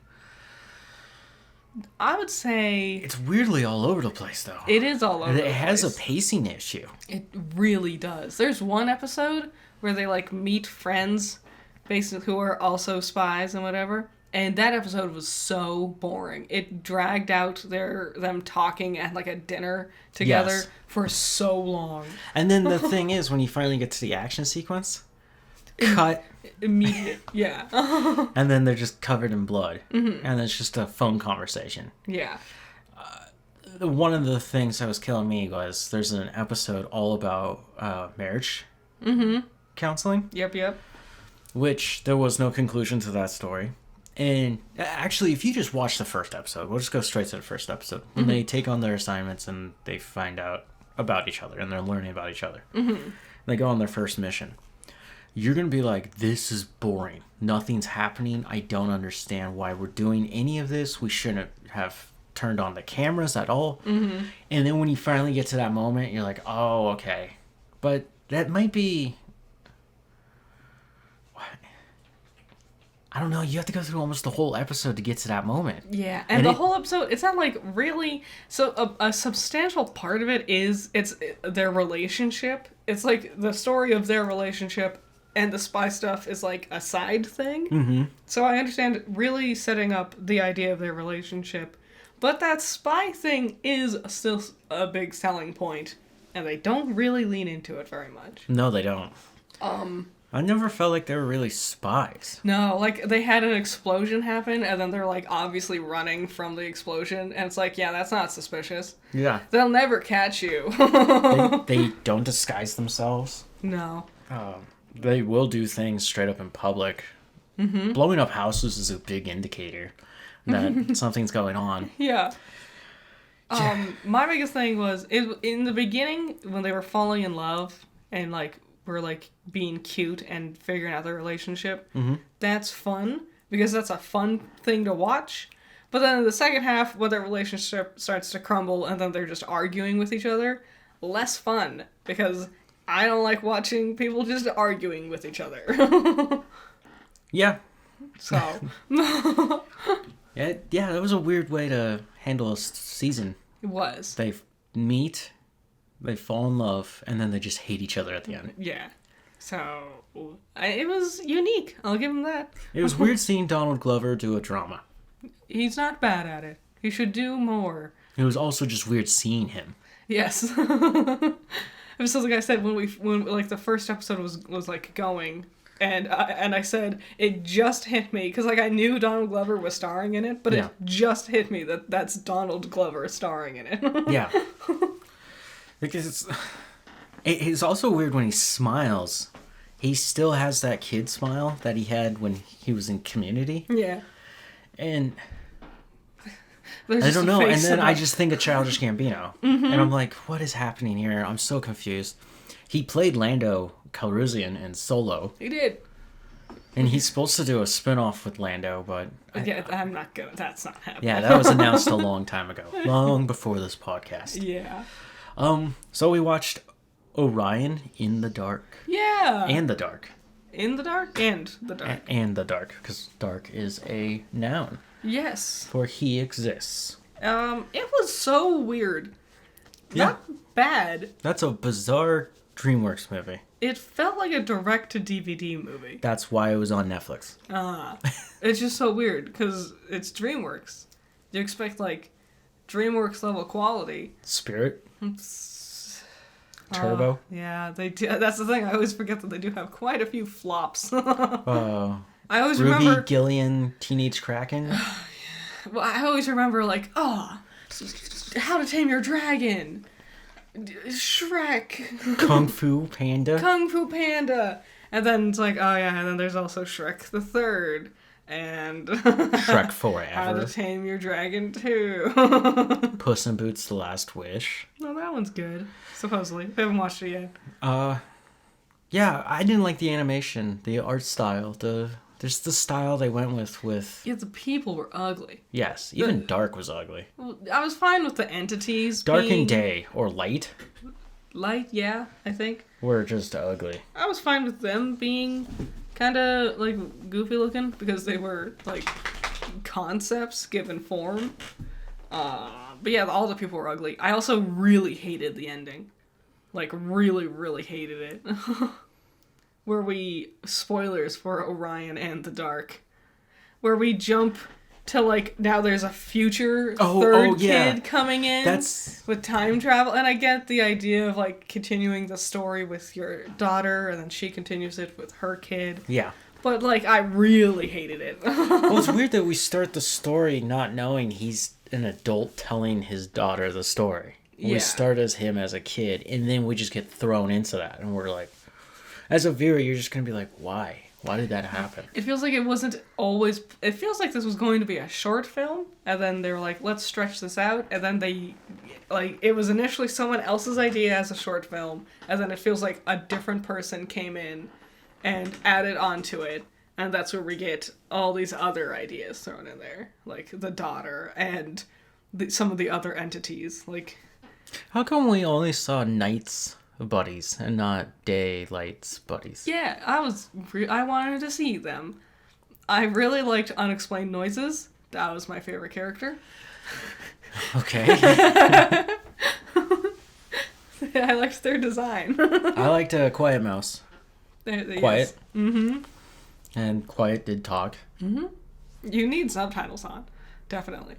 I would say... It's weirdly all over the place, though. It is all over the place. It has a pacing issue. It really does. There's one episode where they, meet friends, basically, who are also spies and whatever, and that episode was so boring. It dragged out them talking at, a dinner together for so long. And then the thing is, when you finally get to the action sequence, cut... Immediate, yeah. And then they're just covered in blood. Mm-hmm. And it's just a phone conversation. Yeah. One of the things that was killing me was there's an episode all about marriage counseling. Yep. Which there was no conclusion to that story. And actually, if you just watch the first episode, we'll just go straight to the first episode. When they take on their assignments and they find out about each other and they're learning about each other. Mm-hmm. They go on their first mission. you're going to be like, this is boring. Nothing's happening. I don't understand why we're doing any of this. We shouldn't have turned on the cameras at all. Mm-hmm. And then when you finally get to that moment, you're like, oh, okay. But that might be... I don't know. You have to go through almost the whole episode to get to that moment. Yeah, and the whole episode, it's not like really... So a substantial part of it is their relationship. It's like the story of their relationship, and the spy stuff is like a side thing. Mm-hmm. So I understand really setting up the idea of their relationship. But that spy thing is still a big selling point, and they don't really lean into it very much. No, they don't. I never felt like they were really spies. No, like, they had an explosion happen, and then they're, like, obviously running from the explosion, and it's like, yeah, that's not suspicious. Yeah. They'll never catch you. They don't disguise themselves. No. They will do things straight up in public. Mm-hmm. Blowing up houses is a big indicator that something's going on. Yeah. My biggest thing was, in the beginning, when they were falling in love, and, like, were, like, being cute and figuring out their relationship, that's fun, because that's a fun thing to watch. But then in the second half, when their relationship starts to crumble, and then they're just arguing with each other, less fun, because I don't like watching people just arguing with each other. Yeah. So. Yeah, that was a weird way to handle a season. It was. They meet, they fall in love, and then they just hate each other at the end. Yeah. So, it was unique. I'll give him that. It was weird seeing Donald Glover do a drama. He's not bad at it. He should do more. It was also just weird seeing him. Yes. It was like I said, when like the first episode was like going, and I said it just hit me because like I knew Donald Glover was starring in it, but Yeah. it just hit me that that's Donald Glover starring in it. Yeah. Because it's also weird when he smiles. He still has that kid smile that he had when he was in Community. Yeah. And There's I just don't a know. And face then in I it. just think of Childish Gambino. And I'm like, what is happening here? I'm so confused. He played Lando Calrissian in Solo. He did. And he's supposed to do a spin-off with Lando, but... Yeah, I'm not gonna. That's not happening. Yeah, that was announced a long time ago. Long before this podcast. Yeah. So we watched Orion in the Dark. Yeah. And the Dark. In the Dark and the Dark. And the Dark, because dark is a noun. Yes. For he exists. It was so weird. Yeah. Not bad. That's a bizarre DreamWorks movie. It felt like a direct-to-DVD movie. That's why it was on Netflix. It's just so weird, because it's DreamWorks. You expect, like, DreamWorks-level quality. Spirit? Turbo? Yeah, they do. That's the thing. I always forget that they do have quite a few flops. I always Ruby remember... Gillian, Teenage Kraken? Well, I always remember, like, How to Tame Your Dragon, Shrek, Kung Fu Panda? Kung Fu Panda, and then it's like, oh yeah, and then there's also Shrek the Third, and Shrek How Forever. to Tame Your Dragon 2. Puss in Boots: The Last Wish. No, that one's good, supposedly. I haven't watched it yet. Yeah, I didn't like the animation, the art style, there's the style they went with... Yeah, the people were ugly. Yes, even Dark was ugly. Well, I was fine with the entities Dark being and Day, or Light, light, yeah, I think. were just ugly. I was fine with them being kind of, like, goofy looking, because they were, like, concepts given form. But yeah, all the people were ugly. I also really hated the ending. Like, really, really hated it. Where we... Spoilers for Orion and the Dark. Where we jump to, like, now there's a future third kid coming in. That's... With time travel. And I get the idea of, like, continuing the story with your daughter, and then she continues it with her kid. Yeah. But, like, I really hated it. Well, it's weird that we start the story not knowing he's an adult telling his daughter the story. Yeah. We start as him as a kid, and then we just get thrown into that, and we're like... As a viewer, you're just going to be like, why? Why did that happen? It feels like it wasn't always... It feels like this was going to be a short film, and then they were like, let's stretch this out, and then they... Like, it was initially someone else's idea as a short film, and then it feels like a different person came in and add it onto it. And that's where we get all these other ideas thrown in there. Like the daughter and some of the other entities. Like, how come we only saw nights buddies and not daylights buddies? yeah, I wanted to see them. I really liked Unexplained Noises. That was my favorite character. Okay. I liked their design. I liked Quiet Mouse. Quiet. Yes. Mm-hmm. And Quiet did talk. Mm-hmm. You need subtitles on. Definitely.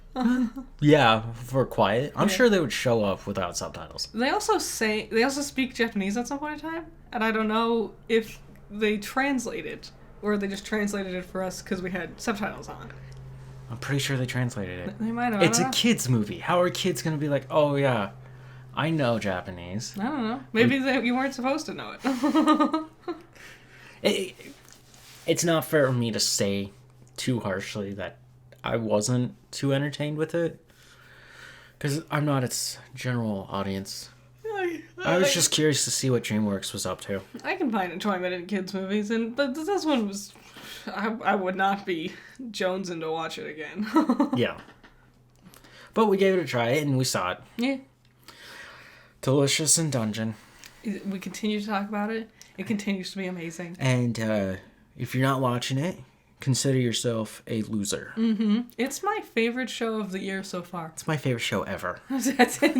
Yeah, for Quiet. I'm Yeah. sure they would show up without subtitles. They also speak Japanese at some point in time, and I don't know if they translate it or they just translated it for us because we had subtitles on. I'm pretty sure they translated it. They might have. It's a kids movie. How are kids gonna be like, oh yeah, I know Japanese? I don't know. Maybe you weren't supposed to know it. It's not fair for me to say too harshly that I wasn't too entertained with it, because I'm not its general audience. I was just curious to see what DreamWorks was up to. I can find enjoyment in kids' movies, but this one was... I would not be jonesing to watch it again. Yeah. But we gave it a try, and we saw it. Yeah. Delicious in Dungeon. We continue to talk about it. It continues to be amazing. And if you're not watching it, consider yourself a loser. Mm-hmm. It's my favorite show of the year so far. It's my favorite show ever. That's it.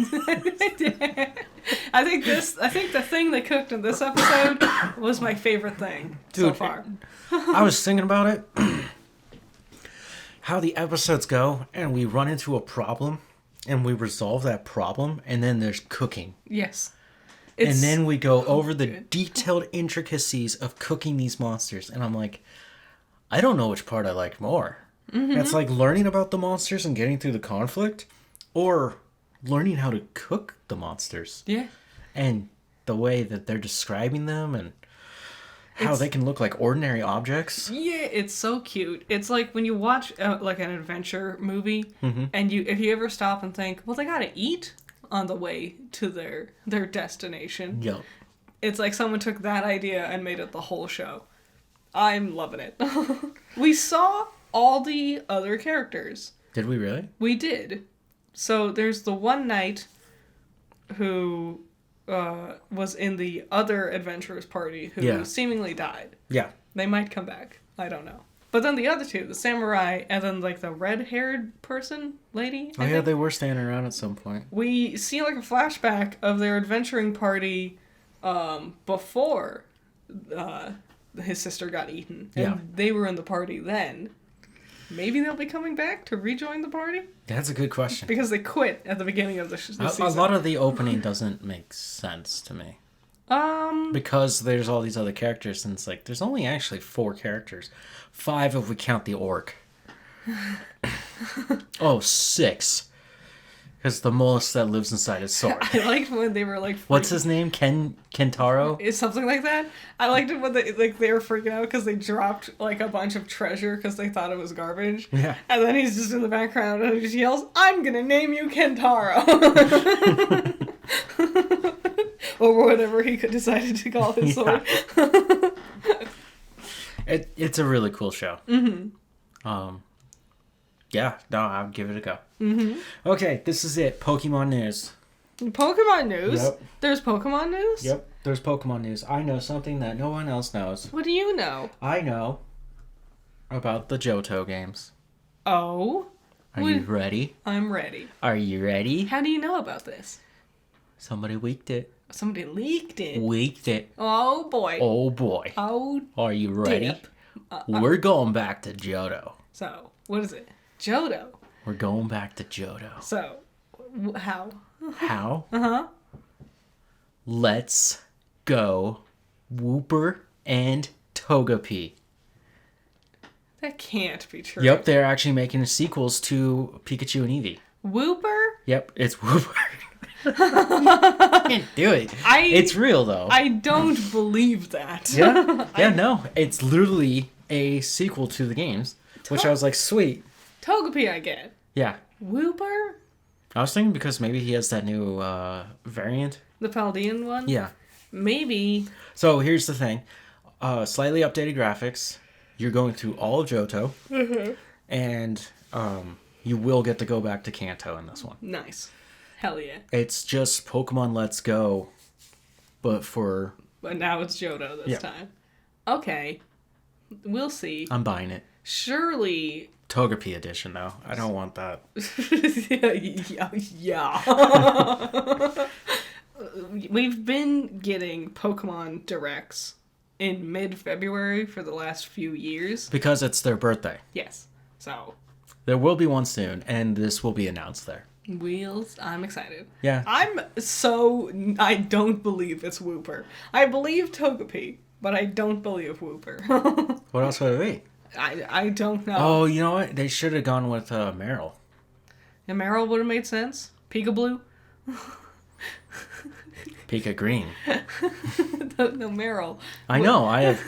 I think the thing they cooked in this episode was my favorite thing so far. I was thinking about it. How the episodes go, and we run into a problem, and we resolve that problem, and then there's cooking. Yes. And then we go over the detailed intricacies of cooking these monsters, and I'm like, I don't know which part I like more. Mm-hmm. It's like learning about the monsters and getting through the conflict, or learning how to cook the monsters. Yeah. And the way that they're describing them, and how they can look like ordinary objects. Yeah, it's so cute. It's like when you watch like an adventure movie, and if you ever stop and think, well, they gotta eat on the way to their destination. Yep. It's like someone took that idea and made it the whole show. I'm loving it. We saw all the other characters. Did we really? We did. So there's the one knight who was in the other adventurers party who seemingly died. Yeah. They might come back. I don't know. But then the other two, the samurai and then like the red-haired lady. Oh yeah, they were standing around at some point. We see like a flashback of their adventuring party before his sister got eaten. And they were in the party then. Maybe they'll be coming back to rejoin the party? That's a good question. Because they quit at the beginning of the season. A lot of the opening doesn't make sense to me. Because there's all these other characters, and it's like, there's only actually 4 characters. 5 if we count the orc. 6. Because the mollusk that lives inside his sword. I liked when they were like... What's his name? Kentaro? Is something like that. I liked it when they were freaking out because they dropped like a bunch of treasure because they thought it was garbage. Yeah. And then he's just in the background and he just yells, "I'm gonna name you Kentaro." Or whatever he could decided to call his sword. It's a really cool show. Mm-hmm. Yeah, no, I'll give it a go. Mm-hmm. Okay, this is it. Pokemon news. Pokemon news? Yep. There's Pokemon news? Yep, there's Pokemon news. I know something that no one else knows. What do you know? I know about the Johto games. Oh? Are you ready? I'm ready. Are you ready? How do you know about this? Somebody leaked it. Somebody leaked it. Leaked it. Oh, boy. Oh, boy. Oh, are you ready? Dip. We're going back to Johto. So, what is it? Johto. We're going back to Johto. So, how? How? Uh-huh. Let's go Wooper and Togepi. That can't be true. Yep, they're actually making sequels to Pikachu and Eevee. Wooper? Yep, it's Wooper. I can't do it. It's real, though. I don't believe that. Yeah, no. It's literally a sequel to the games, which I was like, sweet. Togepi I get. Yeah. Wooper? I was thinking because maybe he has that new variant. The Paldean one? Yeah. Maybe. So here's the thing. Slightly updated graphics. You're going through all of Johto. Mm-hmm. And you will get to go back to Kanto in this one. Nice. Hell yeah. It's just Pokemon Let's Go, but now it's Johto this time. Okay. We'll see. I'm buying it. Surely... Togepi edition, though. I don't want that. yeah. We've been getting Pokemon Directs in mid-February for the last few years. Because it's their birthday. Yes. So... There will be one soon, and this will be announced there. I'm excited. Yeah. I don't believe it's Wooper. I believe Togepi, but I don't believe Wooper. What else would it be? I don't know. Oh, you know what? They should have gone with Meryl. And Meryl would have made sense. Pika-Blue. Pika-Green. No, Meryl. I know. I have...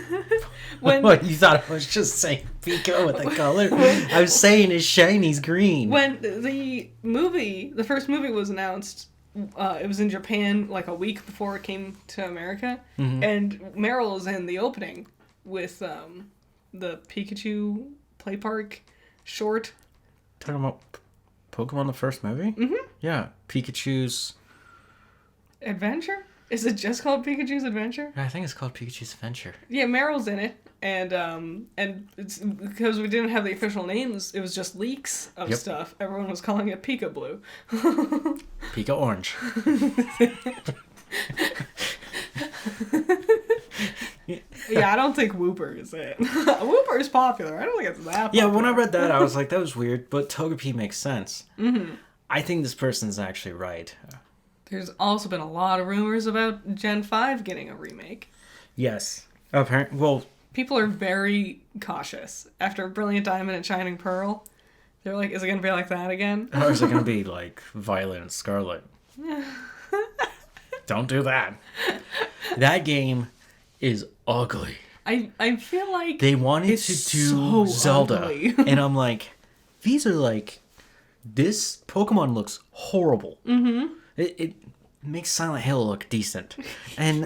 What, you thought I was just saying Pika with the color? I was saying his shiny's green. When the first movie was announced, it was in Japan like a week before it came to America. Mm-hmm. And Meryl is in the opening with the Pikachu Play Park short. Talking about Pokemon the first movie? Mm-hmm. Yeah. Pikachu's... Adventure? Is it just called Pikachu's Adventure? I think it's called Pikachu's Adventure. Yeah, Meryl's in it, and it's because we didn't have the official names. It was just leaks of stuff. Everyone was calling it Pika-Blue. Pika Orange. Yeah, I don't think Wooper is it. Wooper is popular. I don't think it's that popular. Yeah, when I read that, I was like, that was weird, but Togepi makes sense. Mm-hmm. I think this person's actually right. There's also been a lot of rumors about Gen 5 getting a remake. Yes. Apparently, well... People are very cautious. After Brilliant Diamond and Shining Pearl, they're like, is it going to be like that again? Or is it going to be like Violet and Scarlet? Don't do that. That game is ugly. I feel like... They wanted to do Zelda. And I'm like, these are like... This Pokemon looks horrible. Mm-hmm. It makes Silent Hill look decent. And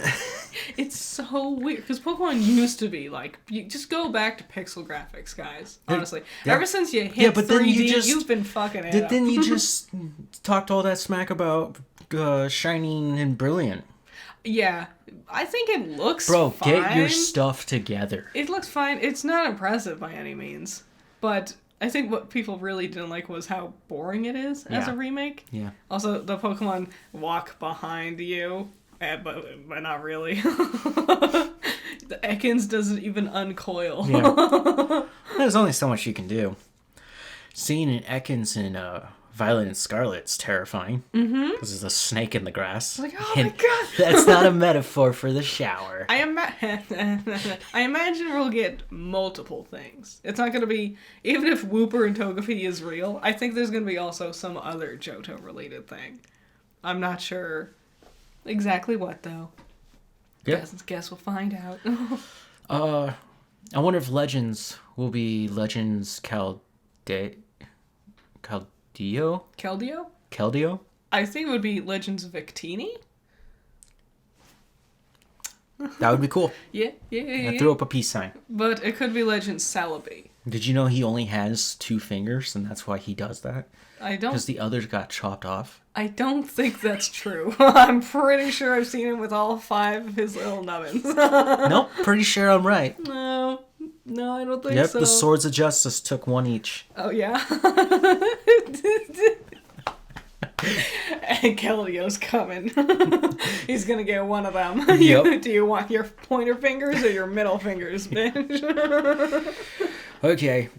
it's so weird because Pokemon used to be like, you just go back to pixel graphics, guys. Honestly, ever since you hit 3D, you've been fucking it up. Then you just talked all that smack about Shining and Brilliant. Yeah, I think it looks fine. Bro, get your stuff together. It looks fine. It's not impressive by any means, but I think what people really didn't like was how boring it is as a remake. Yeah. Also, the Pokemon walk behind you, but not really. The Ekans doesn't even uncoil. Yeah. There's only so much you can do. Seeing an Ekans in Violet and Scarlet's terrifying. Mm-hmm. Because there's a snake in the grass. Like, oh my god! That's not a metaphor for the shower. I imagine we'll get multiple things. It's not going to be... Even if Wooper and Togepi is real, I think there's going to be also some other Johto-related thing. I'm not sure exactly what, though. Yep. Guess we'll find out. I wonder if Legends will be Legends Keldeo? I think it would be Legends Victini. That would be cool. Yeah. I threw up a peace sign. But it could be Legends Celebi. Did you know he only has 2 fingers, and that's why he does that? I don't... Because the others got chopped off. I don't think that's true. I'm pretty sure I've seen him with all 5 of his little nubbins. Nope, pretty sure I'm right. No, I don't think so. Yep, the Swords of Justice took 1 each. Oh, yeah? And Keldeo's coming. He's gonna get one of them. Yep. Do you want your pointer fingers or your middle fingers, bitch? Okay,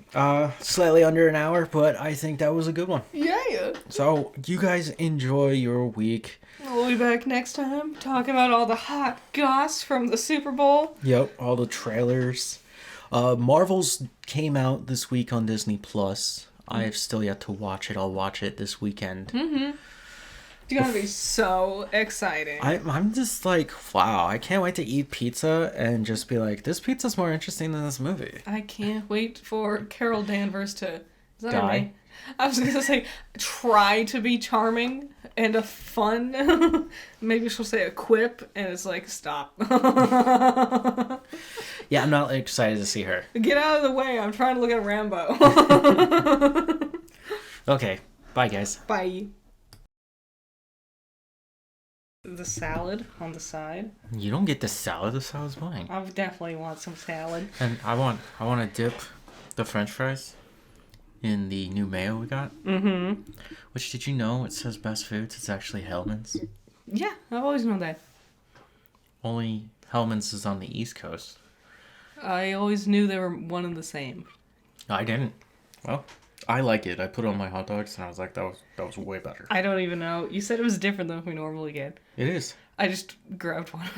slightly under an hour, but I think that was a good one. Yeah. So, you guys enjoy your week. We'll be back next time, talking about all the hot goss from the Super Bowl. Yep, all the trailers. Marvel's came out this week on Disney+. I have still yet to watch it. I'll watch it this weekend. Mm-hmm. It's gonna be so exciting. I'm just like, wow, I can't wait to eat pizza and just be like, this pizza's more interesting than this movie. I can't wait for Carol Danvers to... Is that die? Her name? I was gonna say, try to be charming and a fun. Maybe she'll say a quip and it's like, stop. Yeah, I'm not excited to see her. Get out of the way. I'm trying to look at Rambo. Okay, bye guys. Bye. The salad on the side. You don't get the salad. The salad's mine. I definitely want some salad. And I want to dip the French fries in the new mayo we got. Mm-hmm. Which, did you know it says Best Foods? It's actually Hellman's. Yeah, I've always known that. Only Hellman's is on the East Coast. I always knew they were one and the same. I didn't. Well, I like it. I put it on my hot dogs, and I was like, that was way better. I don't even know. You said it was different than we normally get. It is. I just grabbed one.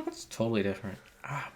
It's totally different. Ah,